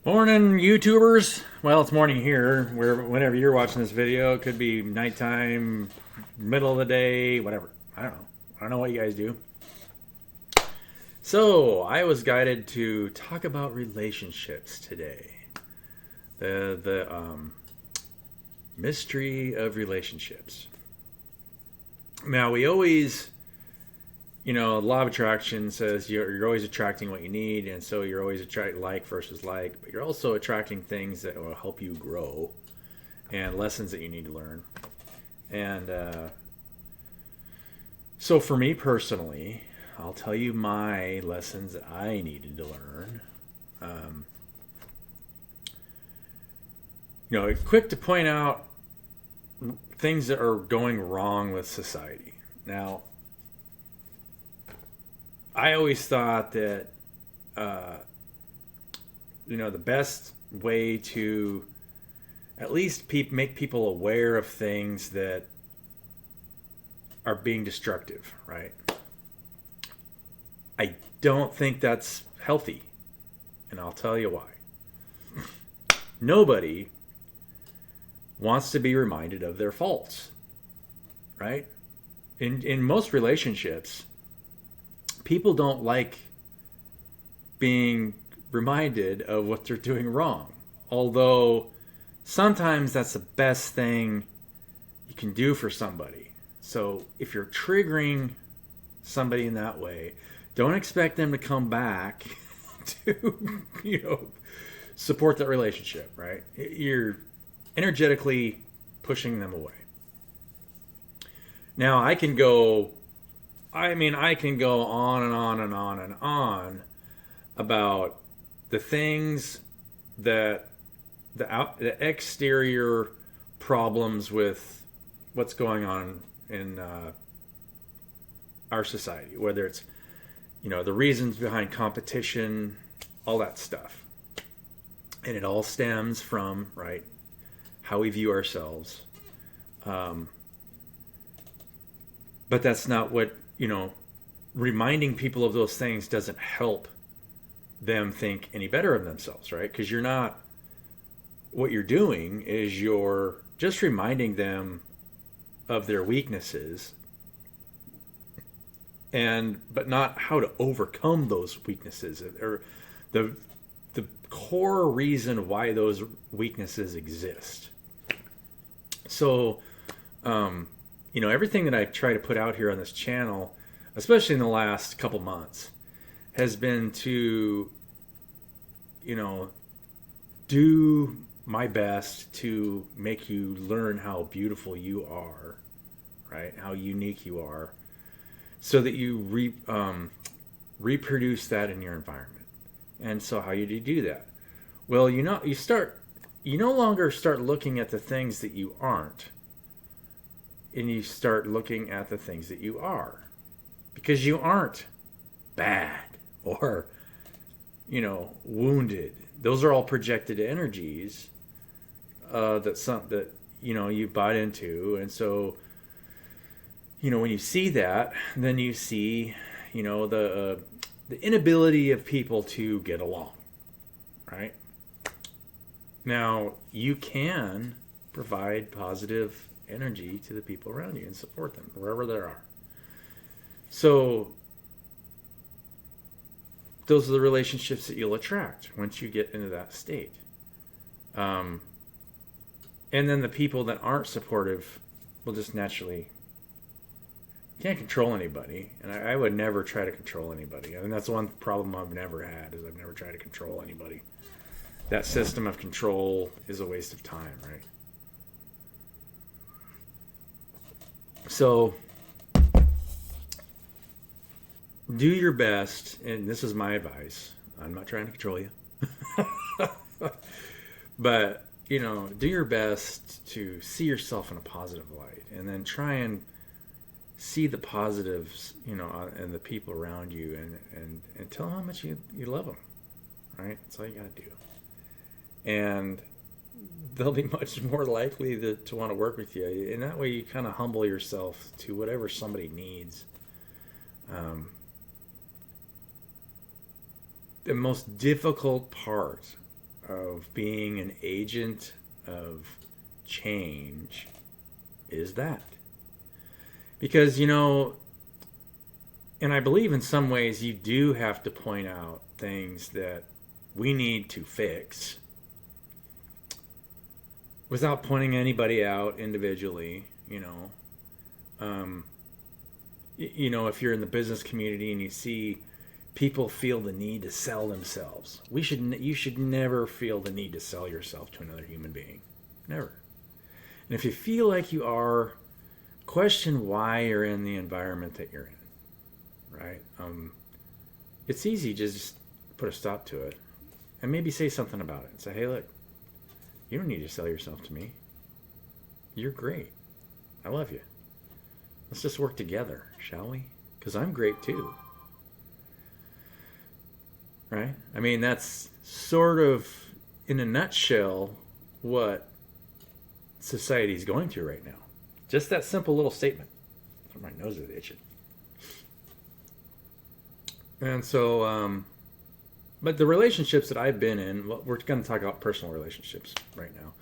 Morning, YouTubers. Well, it's morning here. Whenever you're watching this video, it could be nighttime, middle of the day, whatever. I don't know. I don't know what you guys do. So, I was guided to talk about relationships today. The mystery of relationships. Now, we always, law of attraction says you're always attracting what you need, and so you're always attracting like versus like, but you're also attracting things that will help you grow and lessons that you need to learn. And so, for me personally, I'll tell you my lessons that I needed to learn. Um, Quick to point out things that are going wrong with society. Now, I always thought that uh, the best way to at least make people aware of things that are being destructive, right? I don't think that's healthy, and I'll tell you why. Nobody wants to be reminded of their faults, right? In most relationships, people don't like being reminded of what they're doing wrong. Although sometimes that's the best thing you can do for somebody. So if you're triggering somebody in that way, don't expect them to come back to, support that relationship, right? You're energetically pushing them away. Now I can go on and on and on and on about the things that the exterior problems with what's going on in our society, whether it's the reasons behind competition, all that stuff, and it all stems from how we view ourselves. Um, but that's not what reminding people of those things doesn't help them think any better of themselves, right? Because what you're doing is you're just reminding them of their weaknesses, but not how to overcome those weaknesses, or the core reason why those weaknesses exist. So everything that I try to put out here on this channel, especially in the last couple months, has been to do my best to make you learn how beautiful you are, right? How unique you are, so that you reproduce that in your environment. And so how do you do that? Well, you no longer start looking at the things that you aren't, and you start looking at the things that you are, because you aren't bad or wounded. Those are all projected energies that you bought into. And so when you see that, then you see the inability of people to get along, right? Now, you can provide positive energy to the people around you and support them wherever they are. So those are the relationships that you'll attract once you get into that state. And then the people that aren't supportive will just naturally... You can't control anybody, and I would never try to control anybody. I mean, that's one problem I've never had, is I've never tried to control anybody. That system of control is a waste of time, right? So do your best, and this is my advice. I'm not trying to control you. But, do your best to see yourself in a positive light, and then try and see the positives, and the people around you, and tell them how much you love them, right? That's all you got to do. And they'll be much more likely to want to work with you. And that way you kind of humble yourself to whatever somebody needs. The most difficult part of being an agent of change is that. Because, and I believe in some ways you do have to point out things that we need to fix without pointing anybody out individually, if you're in the business community and you see people feel the need to sell themselves, you should never feel the need to sell yourself to another human being. Never. And if you feel like you are, question why you're in the environment that you're in, right? It's easy to just put a stop to it and maybe say something about it and say, hey, look, you don't need to sell yourself to me. You're great. I love you. Let's just work together, shall we? Because I'm great too. Right? I mean, that's sort of, in a nutshell, what society is going through right now. Just that simple little statement. My nose is itching. And so, but the relationships that I've been in, we're going to talk about personal relationships right now.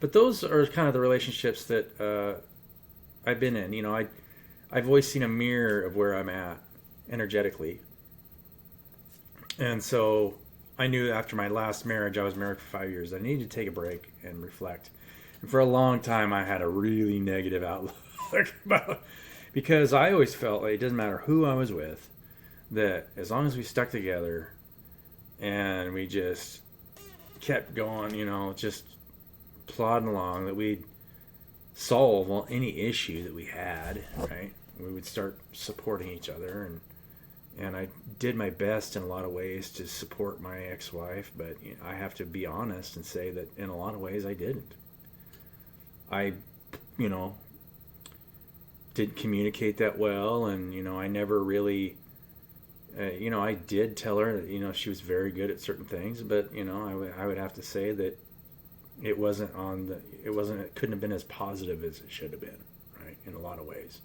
But those are kind of the relationships that I've been in. I've always seen a mirror of where I'm at energetically. And so I knew after my last marriage, I was married for 5 years, I needed to take a break and reflect. And for a long time, I had a really negative outlook because I always felt like it doesn't matter who I was with, that as long as we stuck together and we just kept going, just plodding along, that we'd solve any issue that we had, right? We would start supporting each other, and I did my best in a lot of ways to support my ex-wife, but I have to be honest and say that in a lot of ways I didn't. I, didn't communicate that well, and, I never really, I did tell her that, she was very good at certain things, but, I would have to say that it couldn't have been as positive as it should have been, right, in a lot of ways,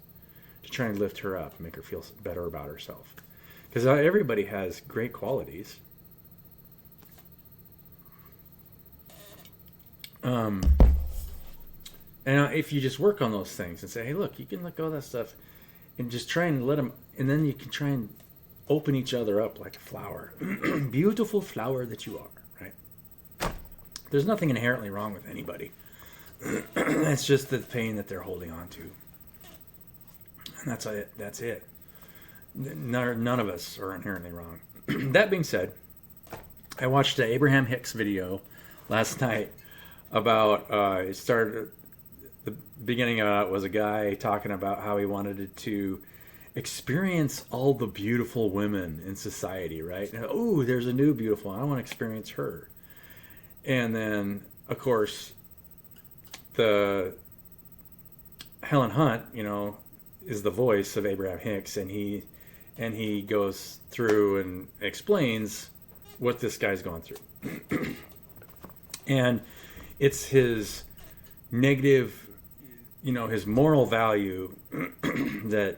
to try and lift her up and make her feel better about herself. Because everybody has great qualities. And if you just work on those things and say, hey, look, you can let go of that stuff and just try and let them, and then you can try and open each other up like a flower. Beautiful flower that you are, right? There's nothing inherently wrong with anybody. It's just the pain that they're holding on to. And that's it. None of us are inherently wrong. That being said, I watched the Abraham Hicks video last night about, it started, the beginning of it was a guy talking about how he wanted to experience all the beautiful women in society, right? Oh, there's a new beautiful one. I want to experience her. And then, of course, the Helen Hunt, is the voice of Abraham Hicks, and he goes through and explains what this guy's gone through. And it's his negative, his moral value that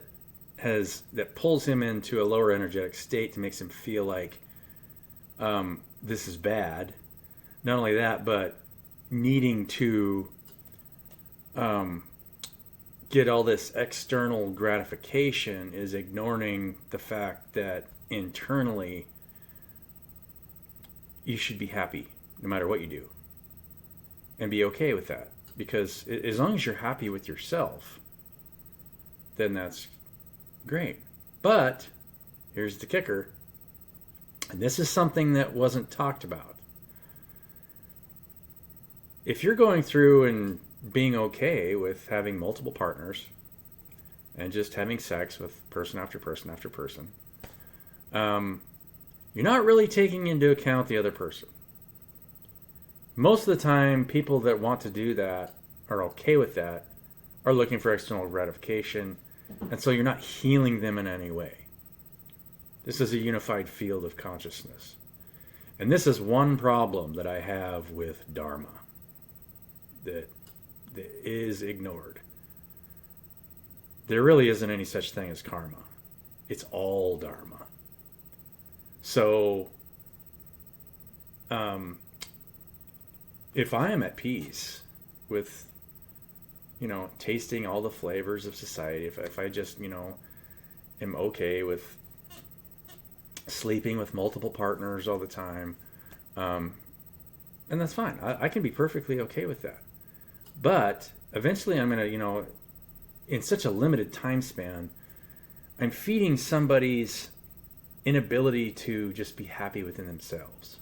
pulls him into a lower energetic state, to makes him feel like this is bad. Not only that, but needing to get all this external gratification is ignoring the fact that internally you should be happy no matter what you do, and be okay with that. Because as long as you're happy with yourself, then that's great. But here's the kicker, and this is something that wasn't talked about. If you're going through and being okay with having multiple partners and just having sex with person after person after person, you're not really taking into account the other person. Most of the time, people that want to do that, are okay with that, are looking for external gratification, and so you're not healing them in any way. This is a unified field of consciousness. And this is one problem that I have with Dharma that is ignored. There really isn't any such thing as karma. It's all Dharma. So, if I am at peace with, tasting all the flavors of society, if I just, am okay with sleeping with multiple partners all the time, and that's fine. I can be perfectly okay with that. But eventually I'm going to, in such a limited time span, I'm feeding somebody's inability to just be happy within themselves.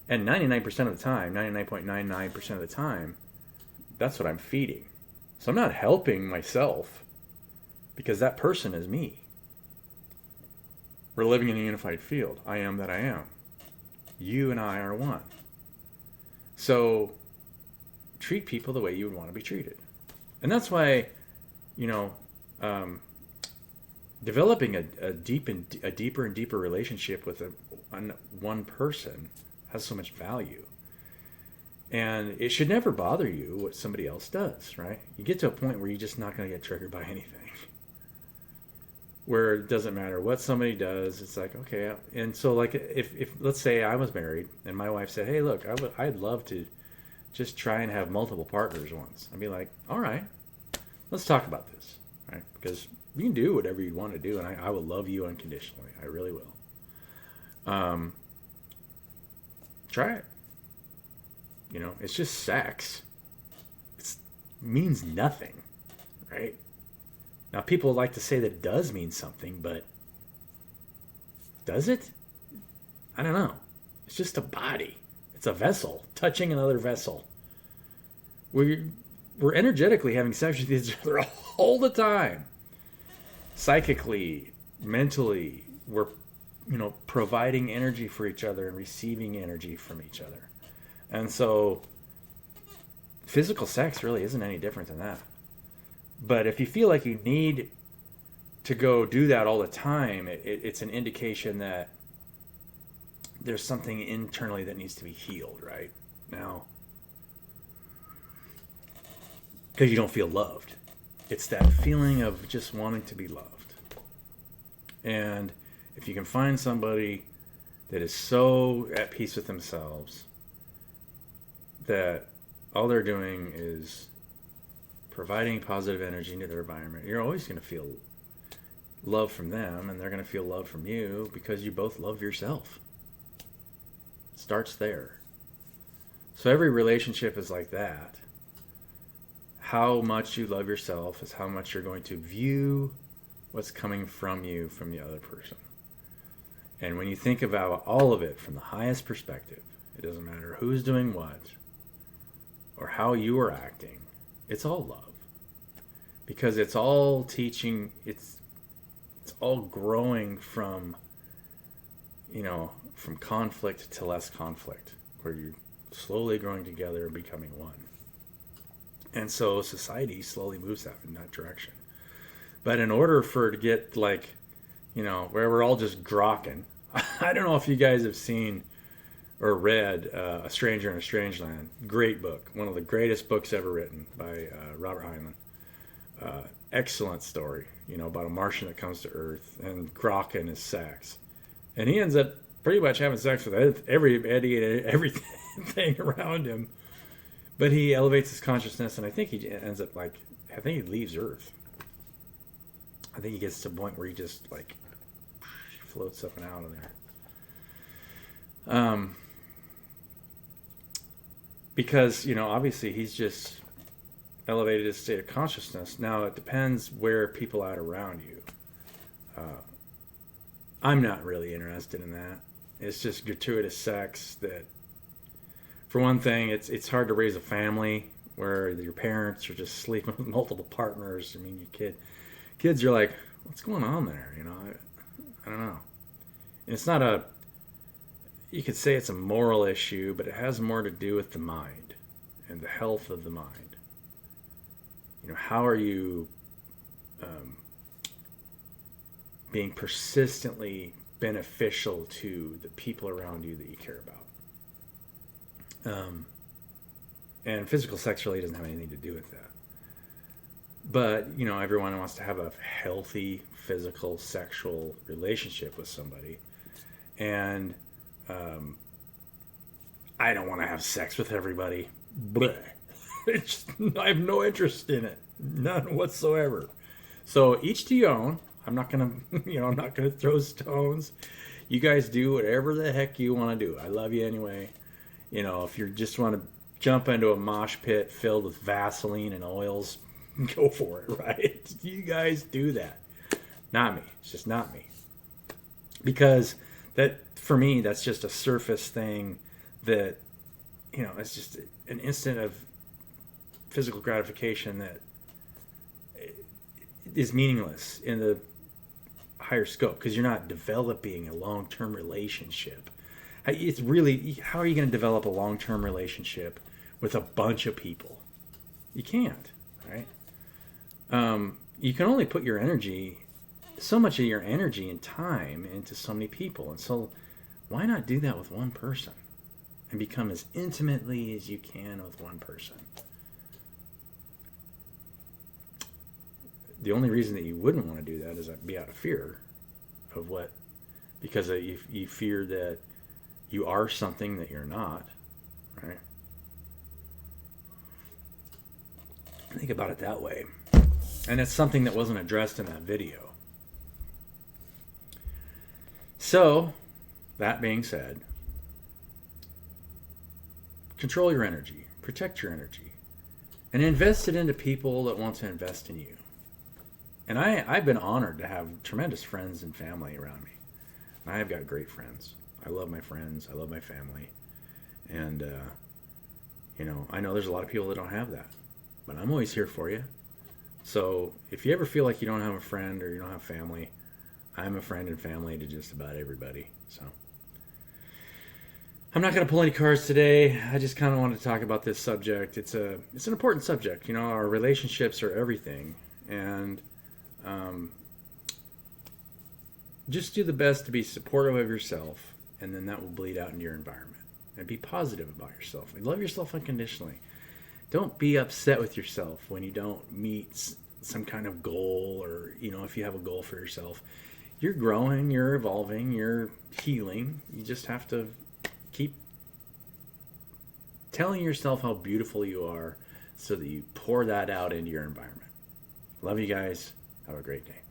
And 99% of the time, 99.99% of the time, that's what I'm feeding. So I'm not helping myself because that person is me. We're living in a unified field. I am that I am. You and I are one. So treat people the way you would want to be treated. And that's why, developing a deeper and deeper relationship with one person has so much value. And it should never bother you what somebody else does, right? You get to a point where you're just not going to get triggered by anything. Where it doesn't matter what somebody does, it's like, okay. And so, like, if let's say I was married and my wife said, hey, look, I'd love to just try and have multiple partners once. I'd be like, all right, let's talk about this, right? Because you can do whatever you want to do, and I will love you unconditionally. I really will. Try it. It's just sex. It means nothing, right? Now, people like to say that it does mean something, but does it? I don't know. It's just a body. It's a vessel touching another vessel. We're energetically having sex with each other all the time. Psychically, mentally, we're providing energy for each other and receiving energy from each other. And so physical sex really isn't any different than that. But if you feel like you need to go do that all the time, it's an indication that there's something internally that needs to be healed, right? Now, because you don't feel loved. It's that feeling of just wanting to be loved. And if you can find somebody that is so at peace with themselves that all they're doing is providing positive energy into their environment, you're always going to feel love from them, and they're going to feel love from you because you both love yourself. It starts there. So every relationship is like that. How much you love yourself is how much you're going to view what's coming from you from the other person. And when you think about all of it from the highest perspective, it doesn't matter who's doing what or how you are acting, it's all love. Because it's all teaching, it's all growing from, from conflict to less conflict, where you're slowly growing together and becoming one. And so society slowly moves in that direction. But in order for it to get where we're all just grokking, I don't know if you guys have seen or read A Stranger in a Strange Land. Great book. One of the greatest books ever written by Robert Heinlein. Excellent story, about a Martian that comes to Earth and grokking is sex. And he ends up pretty much having sex with everything around him. But he elevates his consciousness, and I think he ends up he leaves Earth. I think he gets to a point where he just floats up and out of there. Because, obviously he's just elevated his state of consciousness. Now it depends where people are around you. I'm not really interested in that. It's just gratuitous sex that, for one thing, it's hard to raise a family where your parents are just sleeping with multiple partners. I mean, your kids are like, what's going on there? I don't know. And it's not you could say it's a moral issue, but it has more to do with the mind and the health of the mind. How are you being persistently beneficial to the people around you that you care about? And physical sex really doesn't have anything to do with that. But, everyone wants to have a healthy physical, sexual relationship with somebody. And I don't want to have sex with everybody. Bleh. I have no interest in it, none whatsoever. So each to your own. I'm not gonna, I'm not gonna throw stones. You guys do whatever the heck you want to do. I love you anyway. If you just want to jump into a mosh pit filled with Vaseline and oils, go for it, right? You guys do that. Not me. It's just not me. Because that, for me, that's just a surface thing that, it's just an instant of physical gratification that is meaningless in the higher scope, because you're not developing a long-term relationship. It's really, how are you going to develop a long-term relationship with a bunch of people? You can't, right? You can only put so much of your energy and time into so many people. And so why not do that with one person and become as intimately as you can with one person? The only reason that you wouldn't want to do that is be out of fear of what, because you fear that you are something that you're not, right? Think about it that way. And it's something that wasn't addressed in that video. So, that being said, control your energy, protect your energy, and invest it into people that want to invest in you. And I've been honored to have tremendous friends and family around me. And I have got great friends. I love my friends. I love my family. And, I know there's a lot of people that don't have that. But I'm always here for you. So if you ever feel like you don't have a friend or you don't have family, I'm a friend and family to just about everybody. So I'm not going to pull any cards today. I just kind of wanted to talk about this subject. It's an important subject. Our relationships are everything. And just do the best to be supportive of yourself, and then that will bleed out into your environment. And be positive about yourself. And love yourself unconditionally. Don't be upset with yourself when you don't meet some kind of goal, or, if you have a goal for yourself. You're growing, you're evolving, you're healing. You just have to keep telling yourself how beautiful you are so that you pour that out into your environment. Love you guys. Have a great day.